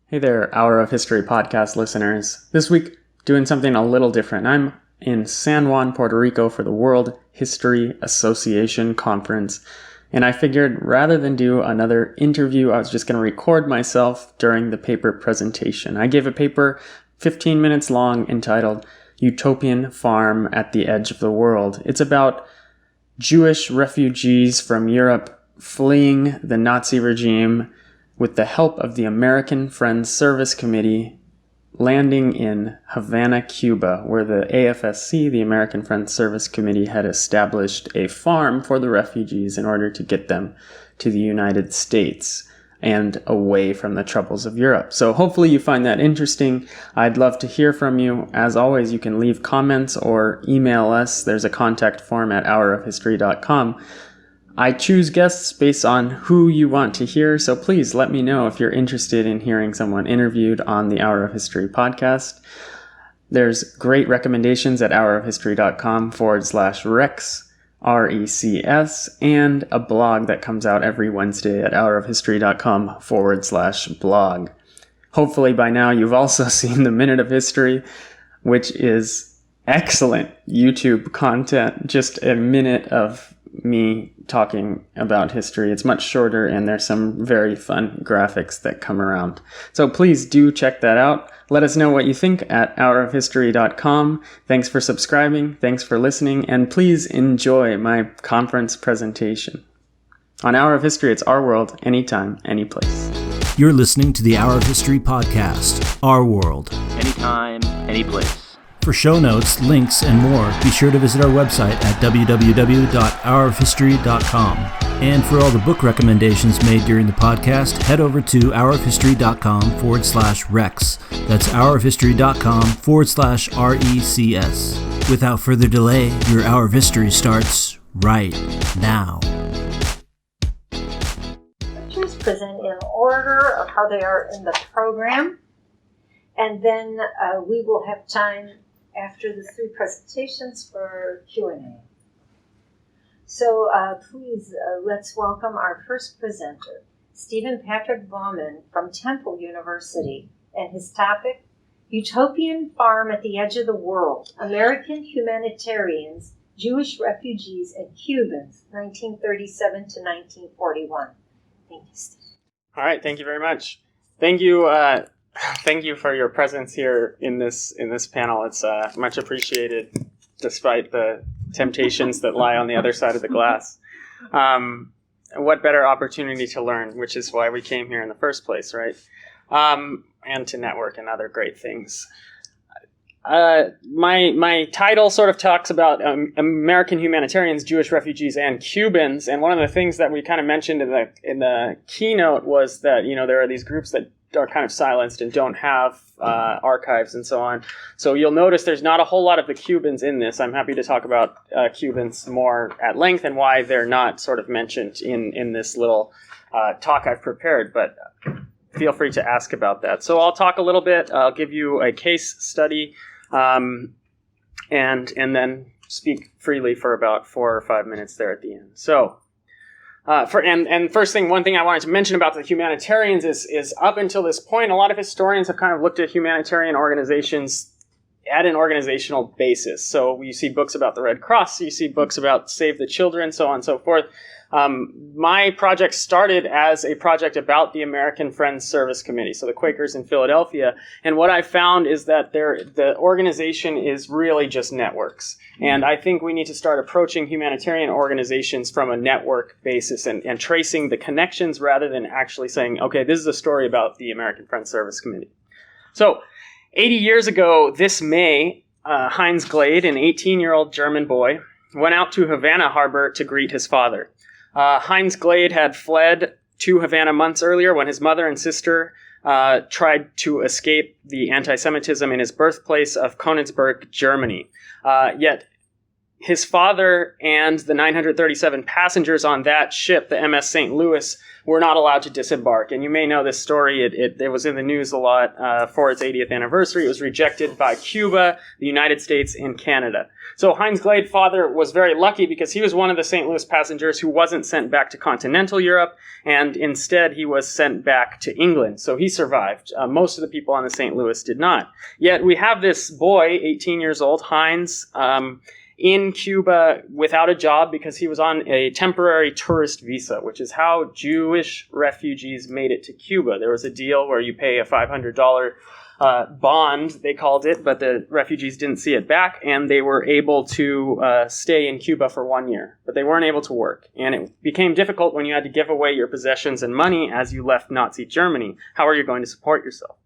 Hey there, Hour of History podcast listeners. This week, doing something a little different. I'm in San Juan, Puerto Rico for the World History Association Conference, and I figured rather than do another interview, I was just going to record myself during the paper presentation. I gave a paper 15 minutes long entitled Utopian Farm at the Edge of the World. It's about Jewish refugees from Europe fleeing the Nazi regime with the help of the American Friends Service Committee landing in Havana, Cuba, where the AFSC, the American Friends Service Committee, had established a farm for the refugees in order to get them to the United States and away from the troubles of Europe. So hopefully you find that interesting. I'd love to hear from you. As always, you can leave comments or email us. There's a contact form at hourofhistory.com. I choose guests based on who you want to hear, so please let me know if you're interested in hearing someone interviewed on the Hour of History podcast. There's great recommendations at hourofhistory.com/recs, RECS, and a blog that comes out every Wednesday at hourofhistory.com/blog. Hopefully by now you've also seen the Minute of History, which is excellent YouTube content, just a minute of me talking about history. It's much shorter and there's some very fun graphics that come around. So please do check that out. Let us know what you think at hourofhistory.com. Thanks for subscribing. Thanks for listening. And please enjoy my conference presentation. On Hour of History, it's our world, anytime, anyplace. You're listening to the Hour of History podcast, Our World. Anytime, anyplace. For show notes, links, and more, be sure to visit our website at www.hourofhistory.com. And for all the book recommendations made during the podcast, head over to hourofhistory.com/recs. That's hourofhistory.com/RECS. Without further delay, your Hour of History starts right now. Lectures present in order of how they are in the program, and then we will have time after the three presentations for Q&A. So please, let's welcome our first presenter, Stephen Patrick Bauman from Temple University, and his topic, Utopian Farm at the Edge of the World, American Humanitarians, Jewish Refugees, and Cubans, 1937 to 1941. Thank you, Stephen. All right, thank you very much. Thank you. Thank you for your presence here in this panel. It's much appreciated, despite the temptations that lie on the other side of the glass. What better opportunity to learn, which is why we came here in the first place, right? And to network and other great things. My title sort of talks about American humanitarians, Jewish refugees, and Cubans. And one of the things that we kind of mentioned in the keynote was that there are these groups that are kind of silenced and don't have archives and so on. So you'll notice there's not a whole lot of the Cubans in this. I'm happy to talk about Cubans more at length and why they're not sort of mentioned in this little talk I've prepared, but feel free to ask about that. So I'll talk a little bit. I'll give you a case study and then speak freely for about 4 or 5 minutes there at the end. So first thing, one thing I wanted to mention about the humanitarians is up until this point, a lot of historians have kind of looked at humanitarian organizations at an organizational basis. So you see books about the Red Cross, you see books about Save the Children, so on and so forth. My project started as a project about the American Friends Service Committee, so the Quakers in Philadelphia. And what I found is that the organization is really just networks. And I think we need to start approaching humanitarian organizations from a network basis and tracing the connections rather than actually saying, okay, this is a story about the American Friends Service Committee. So 80 years ago this May, Heinz Glade, an 18-year-old German boy, went out to Havana harbor to greet his father. Heinz Glade had fled to Havana months earlier when his mother and sister tried to escape the anti-Semitism in his birthplace of Königsberg, Germany. Yet his father and the 937 passengers on that ship, the MS St. Louis, were not allowed to disembark. And you may know this story. It was in the news a lot for its 80th anniversary. It was rejected by Cuba, the United States, and Canada. So Heinz Glade's father was very lucky because he was one of the St. Louis passengers who wasn't sent back to continental Europe, and instead he was sent back to England. So he survived. Most of the people on the St. Louis did not. Yet we have this boy, 18 years old, Heinz, in Cuba without a job because he was on a temporary tourist visa, which is how Jewish refugees made it to Cuba. There was a deal where you pay a $500 bond, they called it, but the refugees didn't see it back, and they were able to stay in Cuba for 1 year. But they weren't able to work, and it became difficult when you had to give away your possessions and money as you left Nazi Germany. How are you going to support yourself?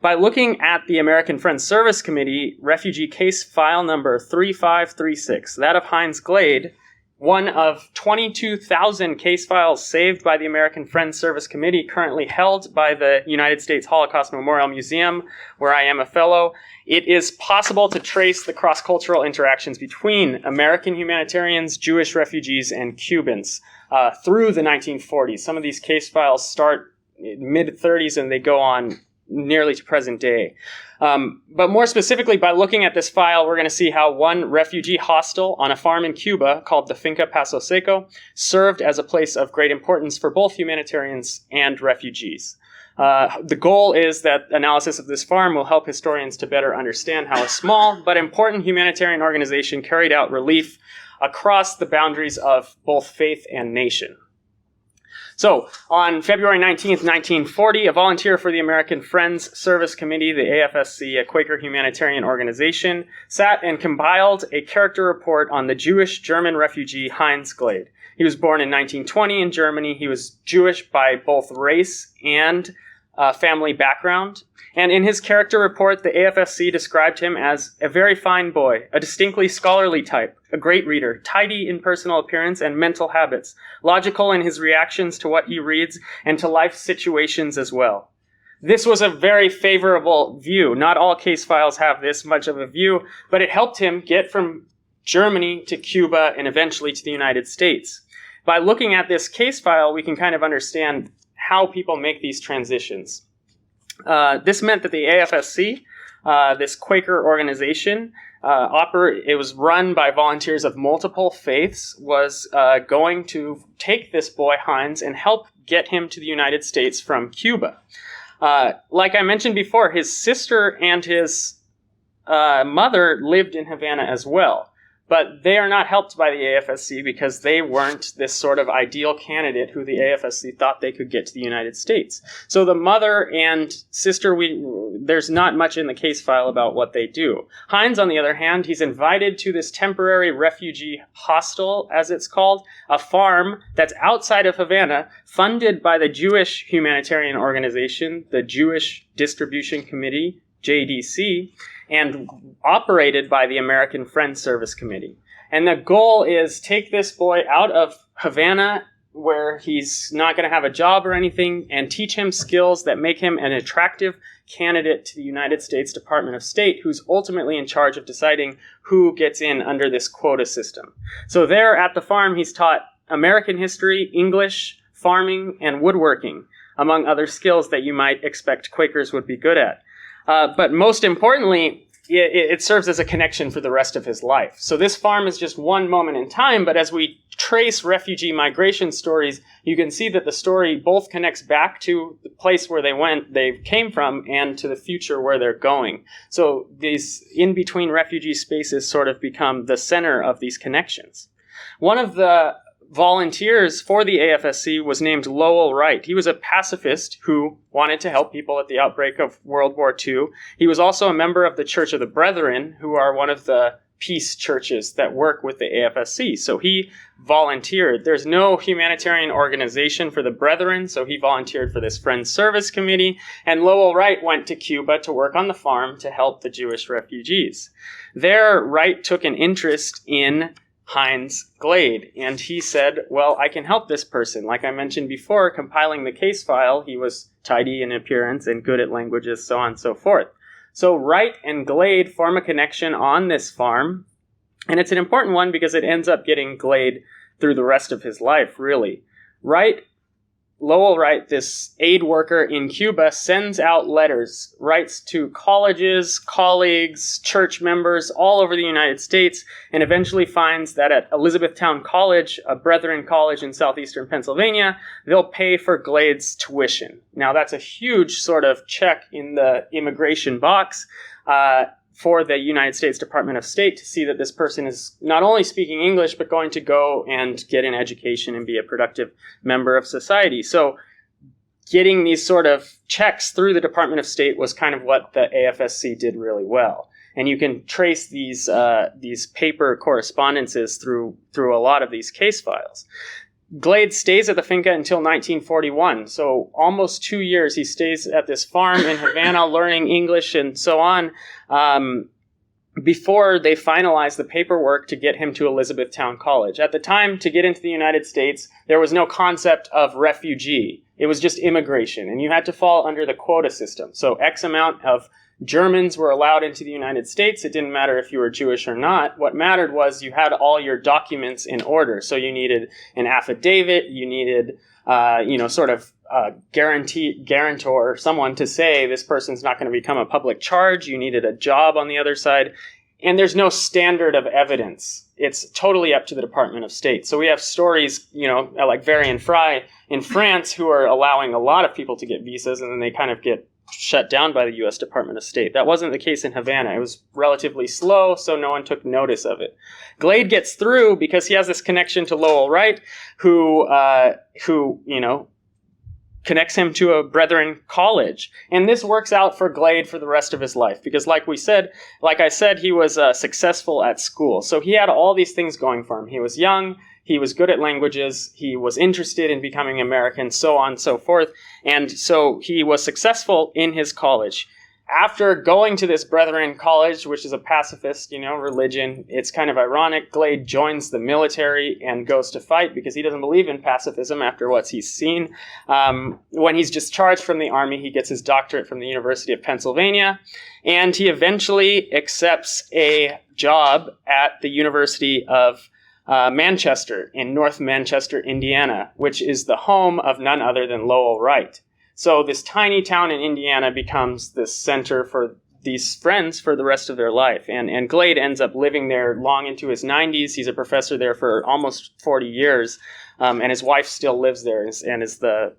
By looking at the American Friends Service Committee refugee case file number 3536, that of Heinz Glade, one of 22,000 case files saved by the American Friends Service Committee, currently held by the United States Holocaust Memorial Museum, where I am a fellow, it is possible to trace the cross-cultural interactions between American humanitarians, Jewish refugees, and Cubans through the 1940s. Some of these case files start in mid-30s and they go on nearly to present day. But more specifically, by looking at this file, we're going to see how one refugee hostel on a farm in Cuba called the Finca Paso Seco served as a place of great importance for both humanitarians and refugees. The goal is that analysis of this farm will help historians to better understand how a small but important humanitarian organization carried out relief across the boundaries of both faith and nation. So, on February 19th, 1940, a volunteer for the American Friends Service Committee, the AFSC, a Quaker humanitarian organization, sat and compiled a character report on the Jewish German refugee Heinz Glade. He was born in 1920 in Germany. He was Jewish by both race and family background. And in his character report, the AFSC described him as a very fine boy, a distinctly scholarly type, a great reader, tidy in personal appearance and mental habits, logical in his reactions to what he reads and to life situations as well. This was a very favorable view. Not all case files have this much of a view, but it helped him get from Germany to Cuba and eventually to the United States. By looking at this case file, we can kind of understand how people make these transitions. This meant that the AFSC, this Quaker organization, it was run by volunteers of multiple faiths, was going to take this boy Heinz and help get him to the United States from Cuba. Like I mentioned before, his sister and his mother lived in Havana as well. But they are not helped by the AFSC because they weren't this sort of ideal candidate who the AFSC thought they could get to the United States. So the mother and sister, there's not much in the case file about what they do. Heinz, on the other hand, he's invited to this temporary refugee hostel, as it's called, a farm that's outside of Havana, funded by the Jewish humanitarian organization, the Jewish Distribution Committee, JDC, and operated by the American Friends Service Committee. And the goal is take this boy out of Havana, where he's not going to have a job or anything, and teach him skills that make him an attractive candidate to the United States Department of State, who's ultimately in charge of deciding who gets in under this quota system. So there at the farm, he's taught American history, English, farming, and woodworking, among other skills that you might expect Quakers would be good at. But most importantly, it serves as a connection for the rest of his life. So this farm is just one moment in time, but as we trace refugee migration stories, you can see that the story both connects back to the place where they came from, and to the future where they're going. So these in-between refugee spaces sort of become the center of these connections. One of the volunteers for the AFSC was named Lowell Wright. He was a pacifist who wanted to help people at the outbreak of World War II. He was also a member of the Church of the Brethren, who are one of the peace churches that work with the AFSC. So he volunteered. There's no humanitarian organization for the Brethren, so he volunteered for this Friends Service Committee, and Lowell Wright went to Cuba to work on the farm to help the Jewish refugees. There, Wright took an interest in Heinz Glade, and he said, well, I can help this person. Like I mentioned before, compiling the case file, he was tidy in appearance and good at languages, so on and so forth. So Wright and Glade form a connection on this farm, And it's an important one because it ends up getting Glade through the rest of his life, really. Lowell Wright, this aid worker in Cuba, sends out letters, writes to colleges, colleagues, church members all over the United States, and eventually finds that at Elizabethtown College, a Brethren college in southeastern Pennsylvania, they'll pay for Glade's tuition. Now, that's a huge sort of check in the immigration box for the United States Department of State to see that this person is not only speaking English, but going to go and get an education and be a productive member of society. So getting these sort of checks through the Department of State was kind of what the AFSC did really well. And you can trace these paper correspondences through a lot of these case files. Glade stays at the Finca until 1941, so almost 2 years he stays at this farm in Havana learning English and so on, before they finalize the paperwork to get him to Elizabethtown College. At the time, to get into the United States, there was no concept of refugee. It was just immigration, and you had to fall under the quota system. So X amount of Germans were allowed into the United States. It didn't matter if you were Jewish or not. What mattered was you had all your documents in order. So you needed an affidavit, you needed, sort of guarantor, someone to say this person's not going to become a public charge. You needed a job on the other side. And there's no standard of evidence. It's totally up to the Department of State. So we have stories, like Varian Fry in France, who are allowing a lot of people to get visas, and then they kind of get shut down by the U.S. Department of State. That wasn't the case in Havana. It was relatively slow, so no one took notice of it. Glade gets through because he has this connection to Lowell Wright, who connects him to a Brethren college. And this works out for Glade for the rest of his life because like I said, he was successful at school. So he had all these things going for him. He was young, he was good at languages, he was interested in becoming American, so on and so forth. And so he was successful in his college. After going to this Brethren college, which is a pacifist, religion, it's kind of ironic. Glade joins the military and goes to fight because he doesn't believe in pacifism after what he's seen. When he's discharged from the army, he gets his doctorate from the University of Pennsylvania, and he eventually accepts a job at the University of Manchester in North Manchester, Indiana, which is the home of none other than Lowell Wright. So this tiny town in Indiana becomes the center for these friends for the rest of their life. And Glade ends up living there long into his 90s. He's a professor there for almost 40 years. And his wife still lives there and is the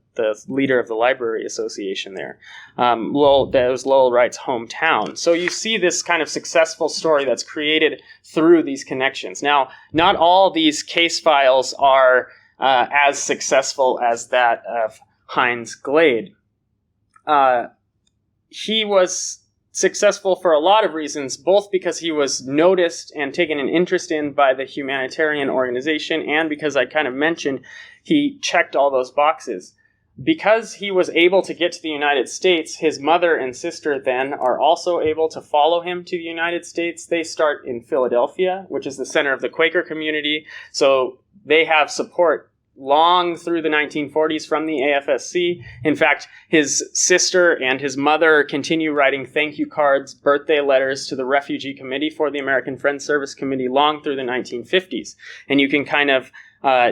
leader of the library association there. That was Lowell Wright's hometown. So you see this kind of successful story that's created through these connections. Now, not all these case files are as successful as that of Heinz Glade. He was successful for a lot of reasons, both because he was noticed and taken an interest in by the humanitarian organization, and because I kind of mentioned he checked all those boxes. Because he was able to get to the United States, his mother and sister then are also able to follow him to the United States. They start in Philadelphia, which is the center of the Quaker community, so they have support long through the 1940s from the AFSC. In fact, his sister and his mother continue writing thank you cards, birthday letters to the Refugee Committee for the American Friends Service Committee long through the 1950s. And you can kind of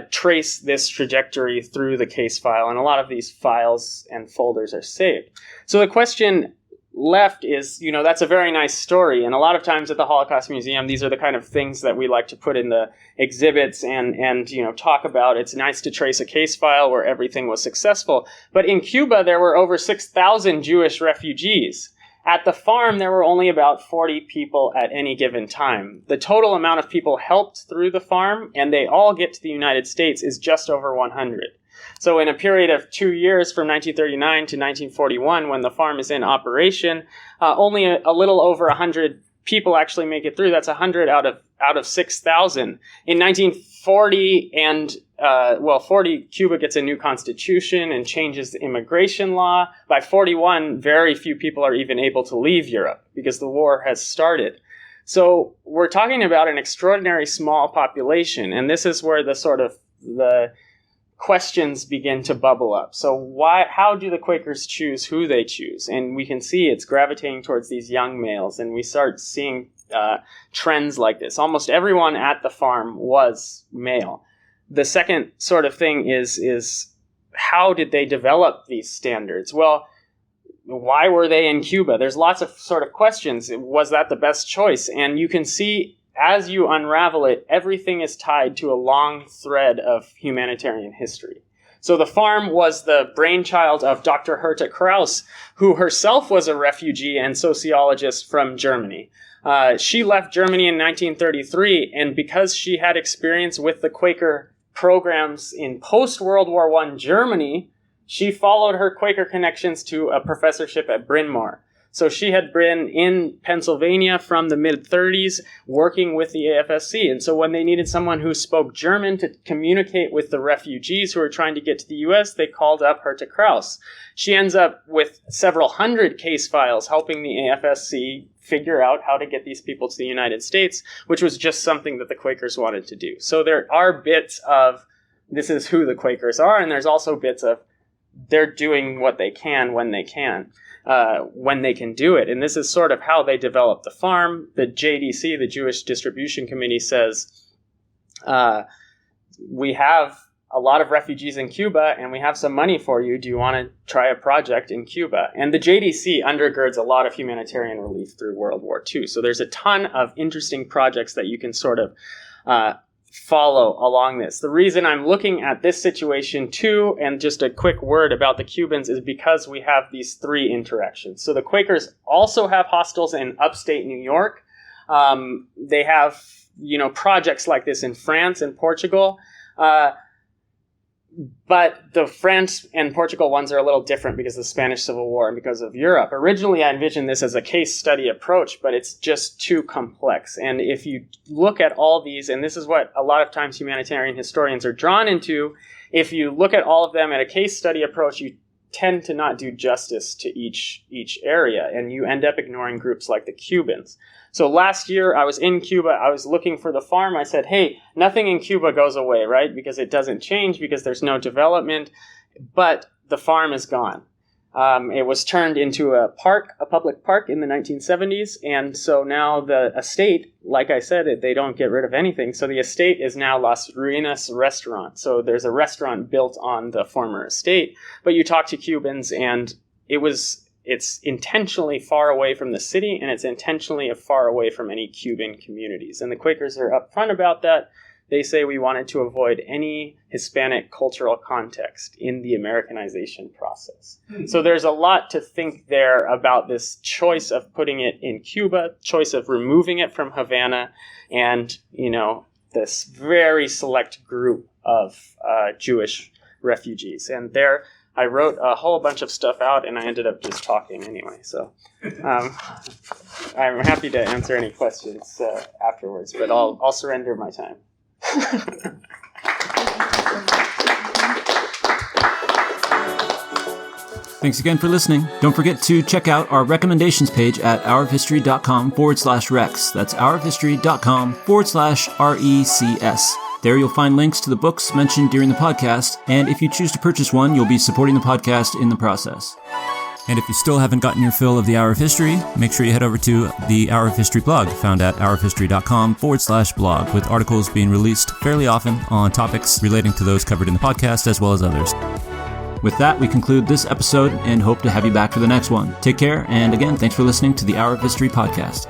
trace this trajectory through the case file, and a lot of these files and folders are saved. So the question left is, that's a very nice story, and a lot of times at the Holocaust Museum, these are the kind of things that we like to put in the exhibits and talk about. It's nice to trace a case file where everything was successful. But in Cuba, there were over 6,000 Jewish refugees. At the farm, there were only about 40 people at any given time. The total amount of people helped through the farm, and they all get to the United States, is just over 100. So in a period of 2 years from 1939 to 1941, when the farm is in operation, only a little over 100 people actually make it through. That's 100 out of 6,000. In 1940 Cuba gets a new constitution and changes the immigration law. By 41, very few people are even able to leave Europe because the war has started. So we're talking about an extraordinary small population, and this is where the questions begin to bubble up. So how do the Quakers choose who they choose? And we can see it's gravitating towards these young males, and we start seeing trends like this. Almost everyone at the farm was male. The second sort of thing is how did they develop these standards? Well, why were they in Cuba? There's lots of sort of questions. Was that the best choice? And you can see as you unravel it, everything is tied to a long thread of humanitarian history. So the farm was the brainchild of Dr. Herta Kraus, who herself was a refugee and sociologist from Germany. She left Germany in 1933, and because she had experience with the Quaker programs in post-World War I Germany, she followed her Quaker connections to a professorship at Bryn Mawr. So she had been in Pennsylvania from the mid-30s working with the AFSC. And so when they needed someone who spoke German to communicate with the refugees who were trying to get to the U.S., they called up Herta Kraus. She ends up with several hundred case files helping the AFSC figure out how to get these people to the United States, which was just something that the Quakers wanted to do. So there are bits of this is who the Quakers are, and there's also bits of they're doing what they can when they can. When they can do it. And this is sort of how they develop the farm. The JDC, the Jewish Distribution Committee, says, we have a lot of refugees in Cuba and we have some money for you. Do you want to try a project in Cuba? And the JDC undergirds a lot of humanitarian relief through World War II. So there's a ton of interesting projects that you can sort of follow along this. The reason I'm looking at this situation too, and just a quick word about the Cubans, is because we have these three interactions. So the Quakers also have hostels in upstate New York. They have, projects like this in France and Portugal. But the France and Portugal ones are a little different because of the Spanish Civil War and because of Europe. Originally, I envisioned this as a case study approach, but it's just too complex. And if you look at all these, and this is what a lot of times humanitarian historians are drawn into, if you look at all of them at a case study approach, you tend to not do justice to each area, and you end up ignoring groups like the Cubans. So last year, I was in Cuba. I was looking for the farm. I said, hey, nothing in Cuba goes away, right? Because it doesn't change, because there's no development. But the farm is gone. It was turned into a public park in the 1970s. And so now the estate, like I said, they don't get rid of anything. So the estate is now Las Ruinas Restaurant. So there's a restaurant built on the former estate. But you talk to Cubans, and it's intentionally far away from the city, and it's intentionally far away from any Cuban communities. And the Quakers are upfront about that. They say we wanted to avoid any Hispanic cultural context in the Americanization process. Mm-hmm. So there's a lot to think there about this choice of putting it in Cuba, choice of removing it from Havana, and, this very select group of Jewish refugees. And I wrote a whole bunch of stuff out, and I ended up just talking anyway. So I'm happy to answer any questions afterwards, but I'll surrender my time. Thanks again for listening. Don't forget to check out our recommendations page at hourofhistory.com/recs. That's hourofhistory.com/RECS. There you'll find links to the books mentioned during the podcast, and if you choose to purchase one, you'll be supporting the podcast in the process. And if you still haven't gotten your fill of the Hour of History, make sure you head over to the Hour of History blog, found at hourofhistory.com/blog, with articles being released fairly often on topics relating to those covered in the podcast as well as others. With that, we conclude this episode and hope to have you back for the next one. Take care, and again, thanks for listening to the Hour of History podcast.